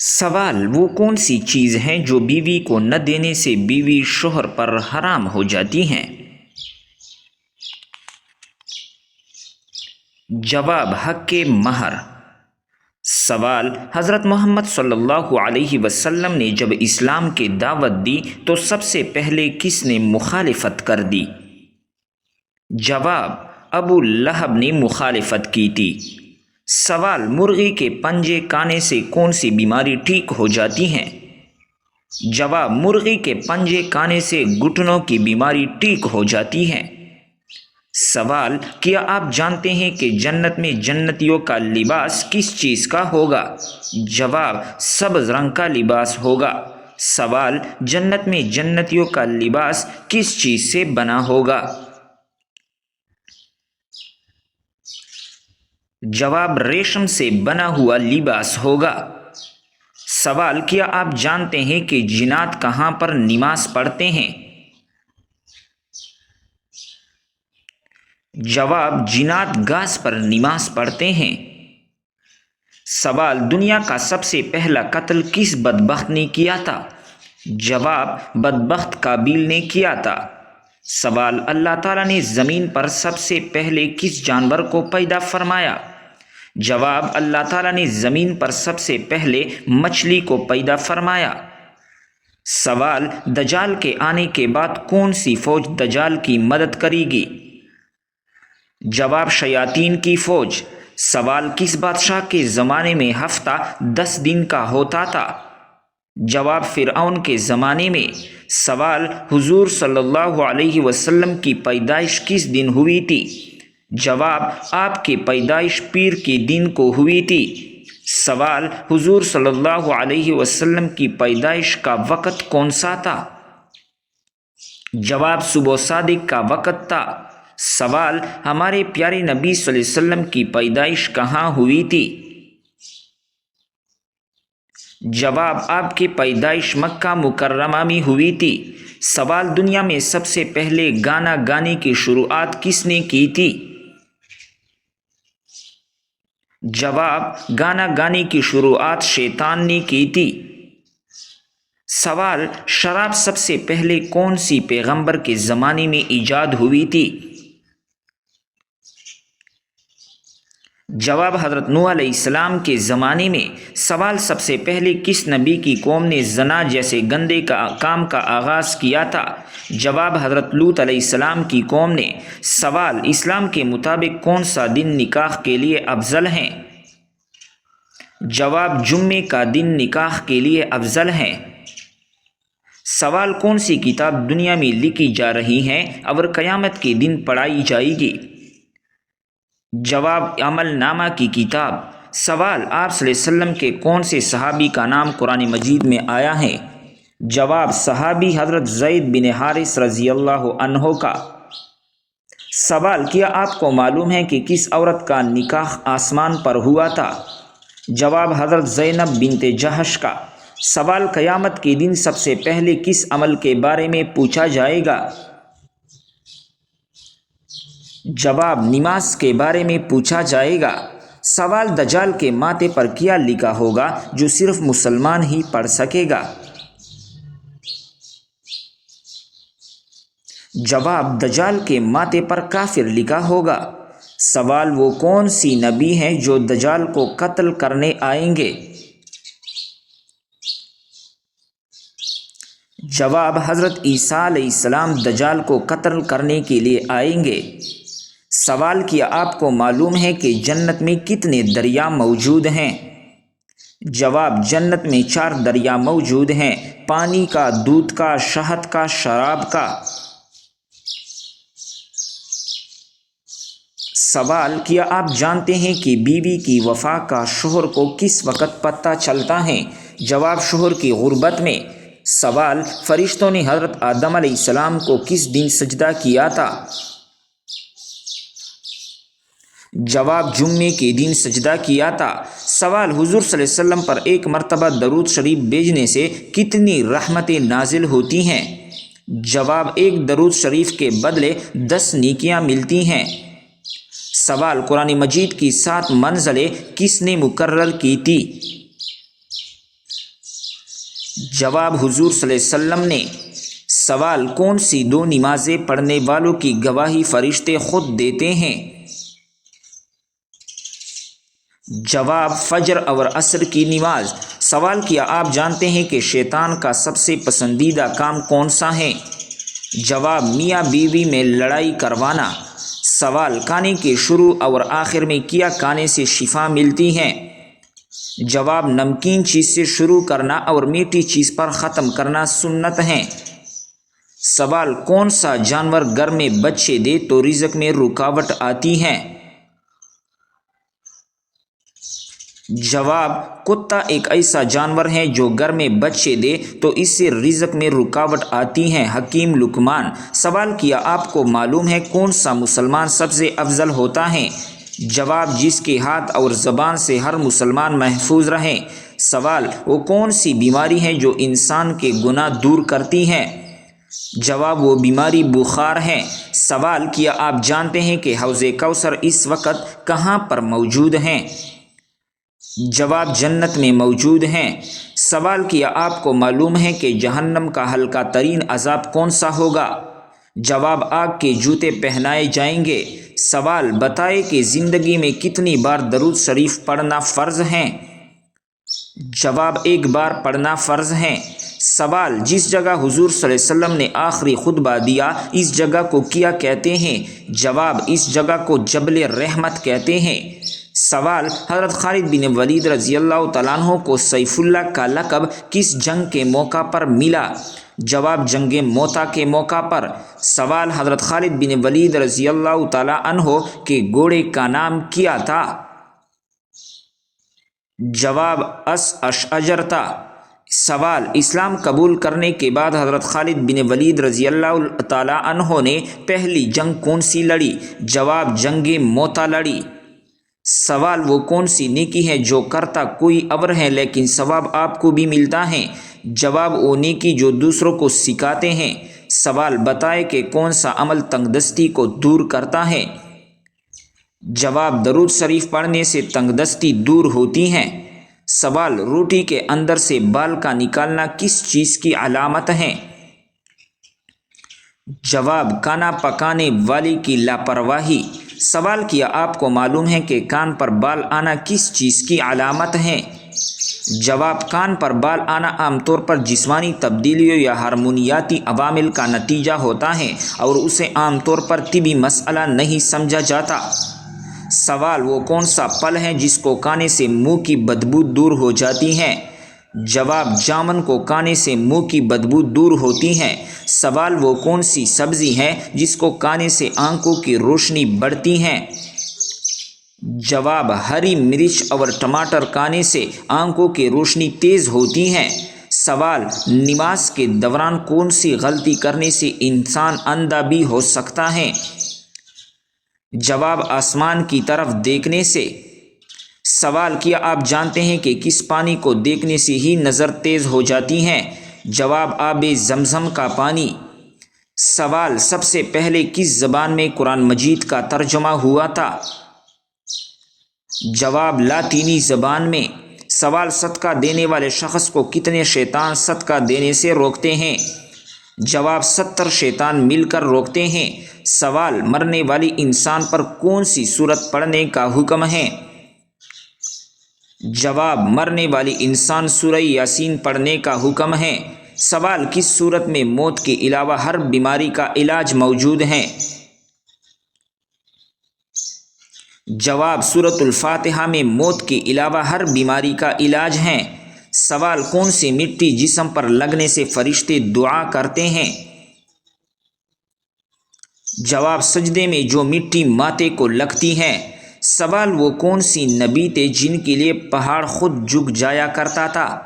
سوال: وہ کون سی چیز ہیں جو بیوی کو نہ دینے سے بیوی شوہر پر حرام ہو جاتی ہیں؟ جواب: حق مہر۔ سوال: حضرت محمد صلی اللہ علیہ وسلم نے جب اسلام کی دعوت دی تو سب سے پہلے کس نے مخالفت کر دی؟ جواب: ابو لہب نے مخالفت کی تھی۔ سوال: مرغی کے پنجے کانے سے کون سی بیماری ٹھیک ہو جاتی ہیں؟ جواب: مرغی کے پنجے کانے سے گھٹنوں کی بیماری ٹھیک ہو جاتی ہے۔ سوال: کیا آپ جانتے ہیں کہ جنت میں جنتیوں کا لباس کس چیز کا ہوگا؟ جواب: سبز رنگ کا لباس ہوگا۔ سوال: جنت میں جنتیوں کا لباس کس چیز سے بنا ہوگا؟ جواب: ریشم سے بنا ہوا لباس ہوگا۔ سوال: کیا آپ جانتے ہیں کہ جنات کہاں پر نماز پڑھتے ہیں؟ جواب: جنات گھاس پر نماز پڑھتے ہیں۔ سوال: دنیا کا سب سے پہلا قتل کس بدبخت نے کیا تھا؟ جواب: بدبخت قابیل نے کیا تھا۔ سوال: اللہ تعالیٰ نے زمین پر سب سے پہلے کس جانور کو پیدا فرمایا؟ جواب: اللہ تعالیٰ نے زمین پر سب سے پہلے مچھلی کو پیدا فرمایا۔ سوال: دجال کے آنے کے بعد کون سی فوج دجال کی مدد کرے گی؟ جواب: شیاطین کی فوج۔ سوال: کس بادشاہ کے زمانے میں ہفتہ 10 دن کا ہوتا تھا؟ جواب: فرعون کے زمانے میں۔ سوال: حضور صلی اللہ علیہ وسلم کی پیدائش کس دن ہوئی تھی؟ جواب: آپ کی پیدائش پیر کے دن کو ہوئی تھی۔ سوال: حضور صلی اللہ علیہ وسلم کی پیدائش کا وقت کون سا تھا؟ جواب: صبح صادق کا وقت تھا۔ سوال: ہمارے پیارے نبی صلی اللہ علیہ وسلم کی پیدائش کہاں ہوئی تھی؟ جواب: آپ کی پیدائش مکہ مکرمہ میں ہوئی تھی۔ سوال: دنیا میں سب سے پہلے گانا گانے کی شروعات کس نے کی تھی؟ جواب: گانا گانے کی شروعات شیطان نے کی تھی۔ سوال: شراب سب سے پہلے کون سی پیغمبر کے زمانے میں ایجاد ہوئی تھی؟ جواب: حضرت نوح علیہ السلام کے زمانے میں۔ سوال: سب سے پہلے کس نبی کی قوم نے زنا جیسے گندے کام کا آغاز کیا تھا؟ جواب: حضرت لوط علیہ السلام کی قوم نے۔ سوال: اسلام کے مطابق کون سا دن نکاح کے لیے افضل ہے؟ جواب: جمعے کا دن نکاح کے لیے افضل ہے۔ سوال: کون سی کتاب دنیا میں لکھی جا رہی ہے اور قیامت کے دن پڑھائی جائے گی؟ جواب: عمل نامہ کی کتاب۔ سوال: آپ صلی اللہ علیہ وسلم کے کون سے صحابی کا نام قرآن مجید میں آیا ہے؟ جواب: صحابی حضرت زید بن حارث رضی اللہ عنہ کا۔ سوال: کیا آپ کو معلوم ہے کہ کس عورت کا نکاح آسمان پر ہوا تھا؟ جواب: حضرت زینب بنت جہش کا۔ سوال: قیامت کے دن سب سے پہلے کس عمل کے بارے میں پوچھا جائے گا؟ جواب: نماز کے بارے میں پوچھا جائے گا۔ سوال: دجال کے ماتھے پر کیا لکھا ہوگا جو صرف مسلمان ہی پڑھ سکے گا؟ جواب: دجال کے ماتھے پر کافر لکھا ہوگا۔ سوال: وہ کون سی نبی ہیں جو دجال کو قتل کرنے آئیں گے؟ جواب: حضرت عیسیٰ علیہ السلام دجال کو قتل کرنے کے لیے آئیں گے۔ سوال: کیا آپ کو معلوم ہے کہ جنت میں کتنے دریا موجود ہیں؟ جواب: جنت میں 4 دریا موجود ہیں، پانی کا، دودھ کا، شہد کا، شراب کا۔ سوال: کیا آپ جانتے ہیں کہ بیوی کی وفا کا شوہر کو کس وقت پتہ چلتا ہے؟ جواب: شوہر کی غربت میں۔ سوال: فرشتوں نے حضرت آدم علیہ السلام کو کس دن سجدہ کیا تھا؟ جواب: جمعے کے دن سجدہ کیا تھا۔ سوال: حضور صلی اللہ علیہ وسلم پر ایک مرتبہ درود شریف بھیجنے سے کتنی رحمتیں نازل ہوتی ہیں؟ جواب: ایک درود شریف کے بدلے 10 نیکیاں ملتی ہیں۔ سوال: قرآن مجید کی 7 منزلیں کس نے مقرر کی تھی؟ جواب حضور صلی اللہ علیہ وسلم نے سوال کون سی دو نمازیں پڑھنے والوں کی گواہی فرشتے خود دیتے ہیں؟ جواب فجر اور عصر کی نماز۔ سوال کیا آپ جانتے ہیں کہ شیطان کا سب سے پسندیدہ کام کون سا ہے؟ جواب میاں بیوی میں لڑائی کروانا۔ سوال کھانے کے شروع اور آخر میں کیا کھانے سے شفا ملتی ہے؟ جواب نمکین چیز سے شروع کرنا اور میٹھی چیز پر ختم کرنا سنت ہے۔ سوال کون سا جانور گھر میں بچے دے تو رزق میں رکاوٹ آتی ہے؟ جواب کتا ایک ایسا جانور ہے جو گھر میں بچے دے تو اس سے رزق میں رکاوٹ آتی ہے۔ حکیم لقمان۔ سوال کیا آپ کو معلوم ہے کون سا مسلمان سب سے افضل ہوتا ہے؟ جواب جس کے ہاتھ اور زبان سے ہر مسلمان محفوظ رہے۔ سوال وہ کون سی بیماری ہے جو انسان کے گناہ دور کرتی ہے؟ جواب وہ بیماری بخار ہے۔ سوال کیا آپ جانتے ہیں کہ حوض کوثر اس وقت کہاں پر موجود ہیں؟ جواب جنت میں موجود ہیں۔ سوال کیا آپ کو معلوم ہے کہ جہنم کا ہلکا ترین عذاب کون سا ہوگا؟ جواب آگ کے جوتے پہنائے جائیں گے۔ سوال بتائے کہ زندگی میں کتنی بار درود شریف پڑھنا فرض ہے؟ جواب ایک بار پڑھنا فرض ہے۔ سوال جس جگہ حضور صلی اللہ علیہ وسلم نے آخری خطبہ دیا اس جگہ کو کیا کہتے ہیں؟ جواب اس جگہ کو جبل رحمت کہتے ہیں۔ سوال حضرت خالد بن ولید رضی اللہ تعالیٰ عنہ کو سیف اللہ کا لقب کس جنگ کے موقع پر ملا؟ جواب جنگ موتا کے موقع پر۔ سوال حضرت خالد بن ولید رضی اللہ تعالیٰ عنہ کے گھوڑے کا نام کیا تھا؟ جواب اشعجر تھا۔ سوال اسلام قبول کرنے کے بعد حضرت خالد بن ولید رضی اللہ تعالیٰ عنہ نے پہلی جنگ کون سی لڑی؟ جواب جنگ موتا لڑی۔ سوال وہ کون سی نیکی ہے جو کرتا کوئی اور ہے لیکن ثواب آپ کو بھی ملتا ہے؟ جواب وہ نیکی جو دوسروں کو سکھاتے ہیں۔ سوال بتائے کہ کون سا عمل تنگ دستی کو دور کرتا ہے؟ جواب درود شریف پڑھنے سے تنگ دستی دور ہوتی ہے۔ سوال روٹی کے اندر سے بال کا نکالنا کس چیز کی علامت ہے؟ جواب کھانا پکانے والے کی لاپرواہی۔ سوال کیا آپ کو معلوم ہے کہ کان پر بال آنا کس چیز کی علامت ہے؟ جواب کان پر بال آنا عام طور پر جسمانی تبدیلیوں یا ہارمونیاتی عوامل کا نتیجہ ہوتا ہے اور اسے عام طور پر طبی مسئلہ نہیں سمجھا جاتا۔ سوال وہ کون سا پھل ہے جس کو کھانے سے منہ کی بدبو دور ہو جاتی ہے؟ جواب جامن کو کھانے سے منہ کی بدبو دور ہوتی ہے۔ سوال وہ کون سی سبزی ہے جس کو کھانے سے آنکھوں کی روشنی بڑھتی ہے؟ جواب ہری مرچ اور ٹماٹر کھانے سے آنکھوں کی روشنی تیز ہوتی ہے۔ سوال نماز کے دوران کون سی غلطی کرنے سے انسان اندھا بھی ہو سکتا ہے؟ جواب آسمان کی طرف دیکھنے سے۔ سوال کیا آپ جانتے ہیں کہ کس پانی کو دیکھنے سے ہی نظر تیز ہو جاتی ہے؟ جواب آب زمزم کا پانی۔ سوال سب سے پہلے کس زبان میں قرآن مجید کا ترجمہ ہوا تھا؟ جواب لاطینی زبان میں۔ سوال صدقہ دینے والے شخص کو کتنے شیطان صدقہ دینے سے روکتے ہیں؟ جواب 70 شیطان مل کر روکتے ہیں۔ سوال مرنے والی انسان پر کون سی سورت پڑھنے کا حکم ہے؟ جواب مرنے والی انسان سورہ یاسین پڑھنے کا حکم ہے۔ سوال کس سورت میں موت کے علاوہ ہر بیماری کا علاج موجود ہے؟ جواب سورۃ الفاتحہ میں موت کے علاوہ ہر بیماری کا علاج ہے۔ سوال کون سی مٹی جسم پر لگنے سے فرشتے دعا کرتے ہیں؟ جواب سجدے میں جو مٹی ماتھے کو لگتی ہے۔ سوال وہ کون سی نبی تھے جن کے لیے پہاڑ خود جھک جایا کرتا تھا؟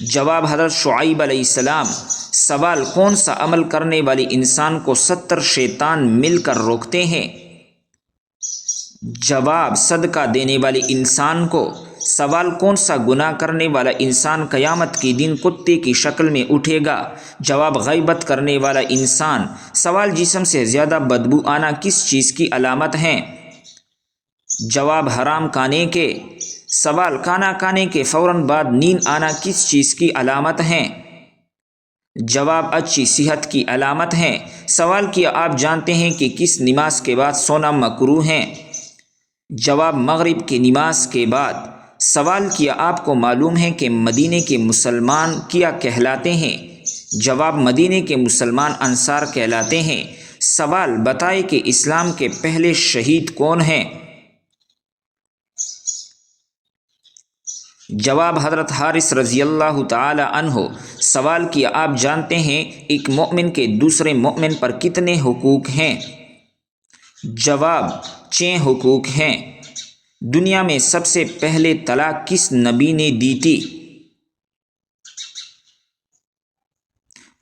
جواب حضرت شعیب علیہ السلام۔ سوال کون سا عمل کرنے والے انسان کو 70 شیطان مل کر روکتے ہیں؟ جواب صدقہ دینے والے انسان کو۔ سوال کون سا گناہ کرنے والا انسان قیامت کے دن کتے کی شکل میں اٹھے گا؟ جواب غیبت کرنے والا انسان۔ سوال جسم سے زیادہ بدبو آنا کس چیز کی علامت ہے؟ جواب حرام کھانے کے۔ سوال: کھانا کھانے کے فوراً بعد نیند آنا کس چیز کی علامت ہے؟ جواب: اچھی صحت کی علامت ہے۔ سوال: کیا آپ جانتے ہیں کہ کس نماز کے بعد سونا مکروہ ہے؟ جواب: مغرب کی نماز کے بعد۔ سوال: کیا آپ کو معلوم ہے کہ مدینے کے مسلمان کیا کہلاتے ہیں؟ جواب: مدینے کے مسلمان انصار کہلاتے ہیں۔ سوال: بتائیں کہ اسلام کے پہلے شہید کون ہیں؟ جواب: حضرت حارث رضی اللہ تعالی عنہ۔ سوال: کیا آپ جانتے ہیں ایک مومن کے دوسرے مومن پر کتنے حقوق ہیں؟ جواب: 6 حقوق ہیں۔ دنیا میں سب سے پہلے طلاق کس نبی نے دی تھی؟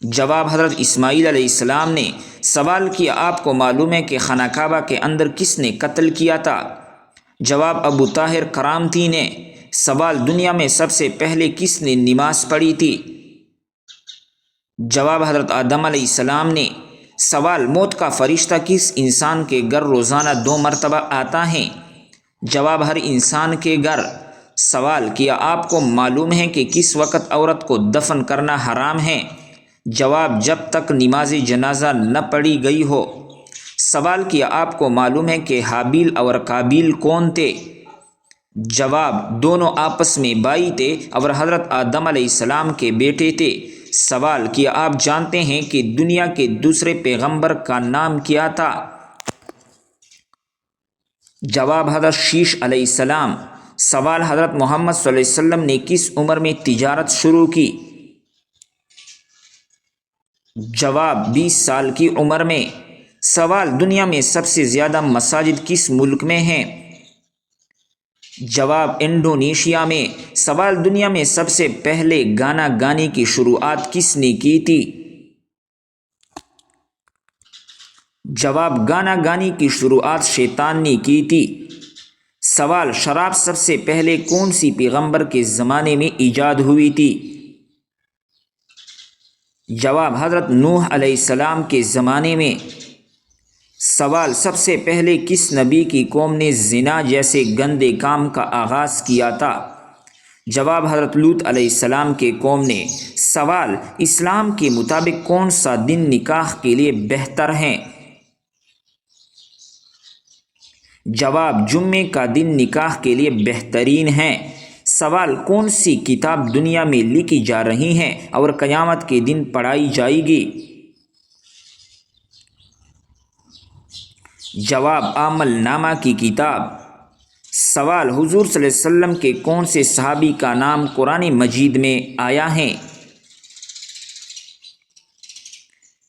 جواب: حضرت اسماعیل علیہ السلام نے۔ سوال: کیا آپ کو معلوم ہے کہ خانہ کعبہ کے اندر کس نے قتل کیا تھا؟ جواب: ابو طاہر کرامتی نے۔ سوال: دنیا میں سب سے پہلے کس نے نماز پڑھی تھی؟ جواب: حضرت آدم علیہ السلام نے۔ سوال: موت کا فرشتہ کس انسان کے گھر روزانہ 2 مرتبہ آتا ہے؟ جواب: ہر انسان کے گھر۔ سوال: کیا آپ کو معلوم ہے کہ کس وقت عورت کو دفن کرنا حرام ہے؟ جواب: جب تک نماز جنازہ نہ پڑھی گئی ہو۔ سوال: کیا آپ کو معلوم ہے کہ حابیل اور قابیل کون تھے؟ جواب: دونوں آپس میں بھائی تھے اور حضرت آدم علیہ السلام کے بیٹے تھے۔ سوال: کیا آپ جانتے ہیں کہ دنیا کے دوسرے پیغمبر کا نام کیا تھا؟ جواب: حضرت شیش علیہ السلام۔ سوال: حضرت محمد صلی اللہ علیہ وسلم نے کس عمر میں تجارت شروع کی؟ جواب: 20 سال کی عمر میں۔ سوال: دنیا میں سب سے زیادہ مساجد کس ملک میں ہیں؟ جواب: انڈونیشیا میں۔ سوال: دنیا میں سب سے پہلے گانا گانے کی شروعات کس نے کی تھی؟ جواب: گانا گانے کی شروعات شیطان نے کی تھی۔ سوال: شراب سب سے پہلے کون سی پیغمبر کے زمانے میں ایجاد ہوئی تھی؟ جواب: حضرت نوح علیہ السلام کے زمانے میں۔ سوال: سب سے پہلے کس نبی کی قوم نے زنا جیسے گندے کام کا آغاز کیا تھا؟ جواب: حضرت لوط علیہ السلام کے قوم نے۔ سوال: اسلام کے مطابق کون سا دن نکاح کے لیے بہتر ہے؟ جواب: جمعے کا دن نکاح کے لیے بہترین ہے۔ سوال: کون سی کتاب دنیا میں لکھی جا رہی ہے اور قیامت کے دن پڑھائی جائے گی؟ جواب: عمل نامہ کی کتاب۔ سوال: حضور صلی اللہ علیہ وسلم کے کون سے صحابی کا نام قرآن مجید میں آیا ہے؟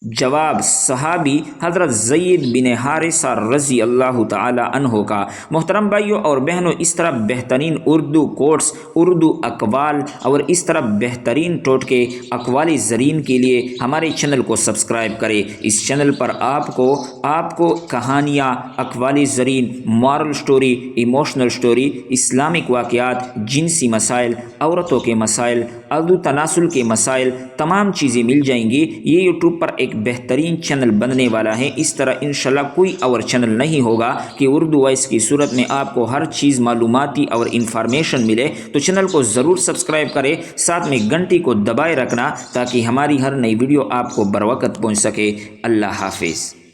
جواب: صحابی حضرت زید بن حارثہ رضی اللہ تعالی عنہ کا۔ محترم بھائیوں اور بہنوں، اس طرح بہترین اردو کوٹس، اردو اقوال اور اس طرح بہترین ٹوٹکے اقوال زرین کے لیے ہمارے چینل کو سبسکرائب کریں۔ اس چینل پر آپ کو کہانیاں، اقوال زرین، moral story, emotional story, Islamic واقعات، جنسی مسائل، عورتوں کے مسائل، اردو تناسل کے مسائل، تمام چیزیں مل جائیں گی۔ یہ یوٹیوب پر ایک بہترین چینل بننے والا ہے۔ اس طرح انشاءاللہ کوئی اور چینل نہیں ہوگا کہ اردو وائس کی صورت میں آپ کو ہر چیز معلوماتی اور انفارمیشن ملے۔ تو چینل کو ضرور سبسکرائب کریں، ساتھ میں گھنٹی کو دبائے رکھنا تاکہ ہماری ہر نئی ویڈیو آپ کو بروقت پہنچ سکے۔ اللہ حافظ۔